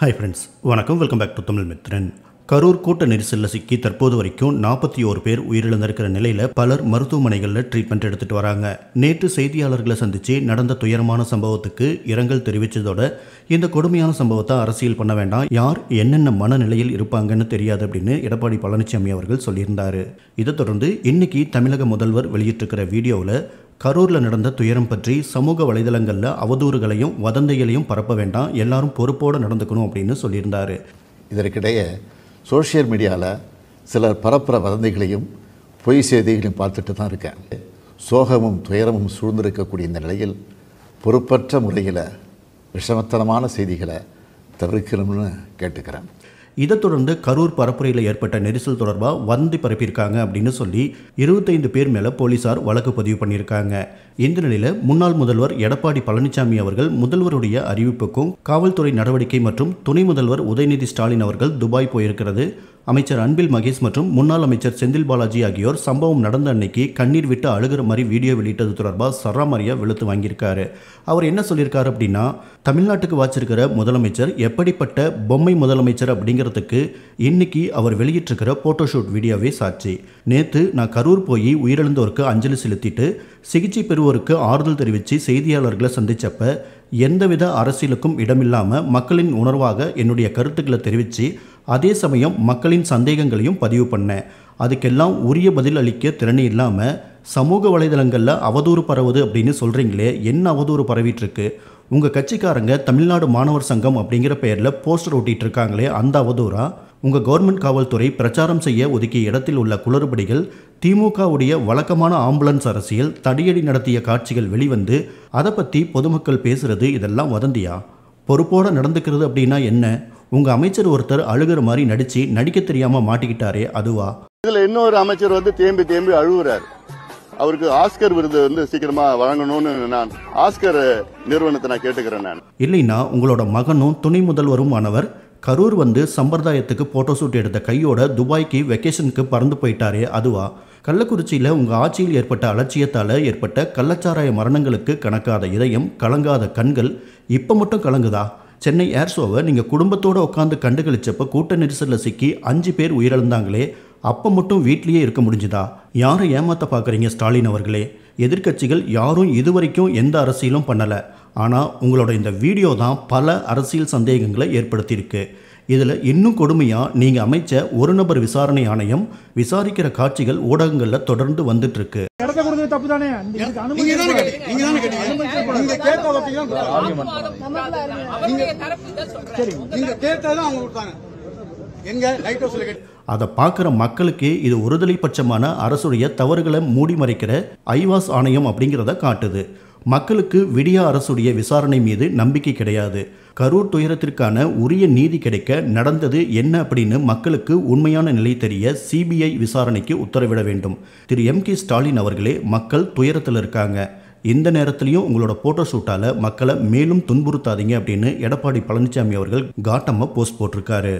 Hi friends, வணக்கம். Welcome back to Tamil Mithran. Karur கூட்ட நெரிசலில் சிக்கி தற்போது வரைக்கும் 41 பேர் உயிரிழந்திருக்கிற நிலையில் பலர் மருத்துவமனைகளில் ட்ரீட்மெண்ட் எடுத்துகிட்டு வராங்க. நேற்று செய்தியாளர்களை சந்தித்து நடந்த துயரமான சம்பவத்துக்கு இரங்கல் தெரிவித்ததோட இந்த கொடுமையான சம்பவத்தை அரசியல் பண்ண வேண்டாம், யார் என்னென்ன மனநிலையில் இருப்பாங்கன்னு தெரியாது அப்படின்னு எடப்பாடி பழனிசாமி அவர்கள் சொல்லியிருந்தார். இதை தொடர்ந்து இன்னைக்கு தமிழக முதல்வர் வெளியிட்டிருக்கிற வீடியோவில் கரூரில் நடந்த துயரம் பற்றி சமூக வலைதளங்களில் அவதூறுகளையும் வதந்திகளையும் பரப்ப வேண்டாம், எல்லாரும் பொறுப்போடு நடந்துக்கணும் அப்படின்னு சொல்லியிருந்தார். இதற்கிடையே சோஷியல் மீடியாவில் சிலர் பரப்புகிற வதந்திகளையும் பொய் செய்திகளையும் பார்த்துட்டு தான் இருக்கேன். சோகமும் துயரமும் சூழ்ந்திருக்கக்கூடிய இந்த நிலையில் பொறுப்பற்ற முறையில் விஷமத்தனமான செய்திகளை தவிர்க்கணும்னு கேட்டுக்கிறேன். இதை தொடர்ந்து கரூர் பரப்புரையில் ஏற்பட்ட நெரிசல் தொடர்பாக வதந்தி பரப்பியிருக்காங்க அப்படின்னு சொல்லி 25 பேர் மேலே போலீசார் வழக்கு பதிவு பண்ணியிருக்காங்க. இந்த நிலையில் முன்னாள் முதல்வர் எடப்பாடி பழனிசாமி அவர்கள் முதல்வருடைய அறிவிப்புக்கும் காவல்துறை நடவடிக்கை மற்றும் துணை முதல்வர் உதயநிதி ஸ்டாலின் அவர்கள் துபாய் போயிருக்கிறது. அமைச்சர் அன்பில் மகேஷ் மற்றும் முன்னாள் அமைச்சர் செந்தில் பாலாஜி ஆகியோர் சம்பவம் நடந்த அன்னைக்கு கண்ணீர் விட்டு அழுகிற மாதிரி வீடியோ வெளியிட்டது தொடர்பாக சராமாரியாக வெளுத்து வாங்கியிருக்காரு. அவர் என்ன சொல்லியிருக்காரு அப்படின்னா, தமிழ்நாட்டுக்கு வாச்சிருக்கிற முதலமைச்சர் எப்படிப்பட்ட பொம்மை முதலமைச்சர் அப்படிங்கிறதுக்கு இன்னைக்கு அவர் வெளியிட்டிருக்கிற போட்டோஷூட் வீடியோவே சாட்சி. நேற்று நான் கரூர் போய் உயிரிழந்தோருக்கு அஞ்சலி செலுத்திட்டு சிகிச்சை பெறுவோருக்கு ஆறுதல் தெரிவித்து செய்தியாளர்களை சந்தித்தப்ப எந்தவித அரசியலுக்கும் இடமில்லாமல் மக்களின் உணர்வாக என்னுடைய கருத்துக்களை தெரிவித்து அதே சமயம் மக்களின் சந்தேகங்களையும் பதிவு பண்ணேன். அதுக்கெல்லாம் உரிய பதில் அளிக்க திறனே இல்லாமல் சமூக வலைதளங்களில் அவதூறு பரவுது அப்படின்னு சொல்கிறீங்களே, என்ன அவதூறு பரவிட்டுருக்கு? உங்கள் கட்சிக்காரங்க தமிழ்நாடு மாணவர் சங்கம் அப்படிங்கிற பெயரில் போஸ்டர் ஓட்டிகிட்டு இருக்காங்களே, அந்த அவதூறா? உங்கள் கவர்மெண்ட் காவல்துறை பிரச்சாரம் செய்ய ஒதுக்கிய இடத்தில் உள்ள குளறுபடிகள், திமுகவுடைய வழக்கமான ஆம்புலன்ஸ் அரசியல், தடியடி நடத்திய காட்சிகள் வெளிவந்து அதை பற்றி பொதுமக்கள் பேசுகிறது, இதெல்லாம் வதந்தியா? பொறுப்போடு நடந்துக்கிறது அப்படின்னா என்ன? உங்கள் அமைச்சர் ஒருத்தர் அழுகிற மாதிரி நடிக்க தெரியாமல் மாட்டிக்கிட்டாரே, அதுவா? இதில் இன்னொரு அமைச்சர் தேம்பி அழுகுறாரு. அவருக்கு ஆஸ்கர் விருது சீக்கிரமா வழங்கணும்னு நான் ஆஸ்கர் நிறுவனத்தை நான் கேட்டுக்கிறேன். நான் இல்லைன்னா உங்களோட மகனும் துணை முதல்வரும் ஆனவர் கரூர் சம்பிரதாயத்துக்கு போட்டோஷூட் எடுத்த கையோட துபாய்க்கு வெக்கேஷனுக்கு பறந்து போயிட்டாரே, அதுவா? கள்ளக்குறிச்சியில் உங்கள் ஆட்சியில் ஏற்பட்ட அலட்சியத்தால் ஏற்பட்ட கள்ளச்சாராய மரணங்களுக்கு கணக்காத இதயம், கலங்காத கண்கள் இப்போ மட்டும் கலங்குதா? சென்னை ஏர் ஷோவை நீங்கள் குடும்பத்தோடு உட்காந்து கண்டுகளிச்சப்போ கூட்ட நெரிசலில் சிக்கி 5 பேர் உயிரிழந்தாங்களே, அப்போ மட்டும் வீட்லேயே இருக்க முடிஞ்சுதா? யாரை ஏமாற்ற பார்க்குறீங்க ஸ்டாலின் அவர்களே? எதிர்க்கட்சிகள் யாரும் இதுவரைக்கும் எந்த அரசியலும் பண்ணலை. ஆனால் உங்களோட இந்த வீடியோ தான் பல அரசியல் சந்தேகங்களை ஏற்படுத்தியிருக்கு. இதில் இன்னும் கொடுமையாக நீங்கள் அமைச்ச ஒரு நபர் விசாரணை ஆணையம் விசாரிக்கிற காட்சிகள் ஊடகங்களில் தொடர்ந்து வந்துட்டுருக்கு. அதை பார்க்குற மக்களுக்கே இது ஒருதலை பட்சமான அரசுடைய தவறுகளை மூடி மறைக்கிற ஐவாஸ் ஆணையம் அப்படிங்கிறத காட்டுது. மக்களுக்கு விடியா அரசுடைய விசாரணை மீது நம்பிக்கை கிடையாது. கரூர் துயரத்திற்கான உரிய நீதி கிடைக்க நடந்தது என்ன அப்படின்னு மக்களுக்கு உண்மையான நிலை தெரிய சிபிஐ விசாரணைக்கு உத்தரவிட வேண்டும். திரு M.K. ஸ்டாலின் அவர்களே, மக்கள் துயரத்தில் இருக்காங்க. இந்த நேரத்திலையும் உங்களோட போட்டோஷூட்டால் மக்களை மேலும் துன்புறுத்தாதீங்க அப்படின்னு எடப்பாடி பழனிசாமி அவர்கள் காட்டமாக போஸ்ட் போட்டிருக்காரு.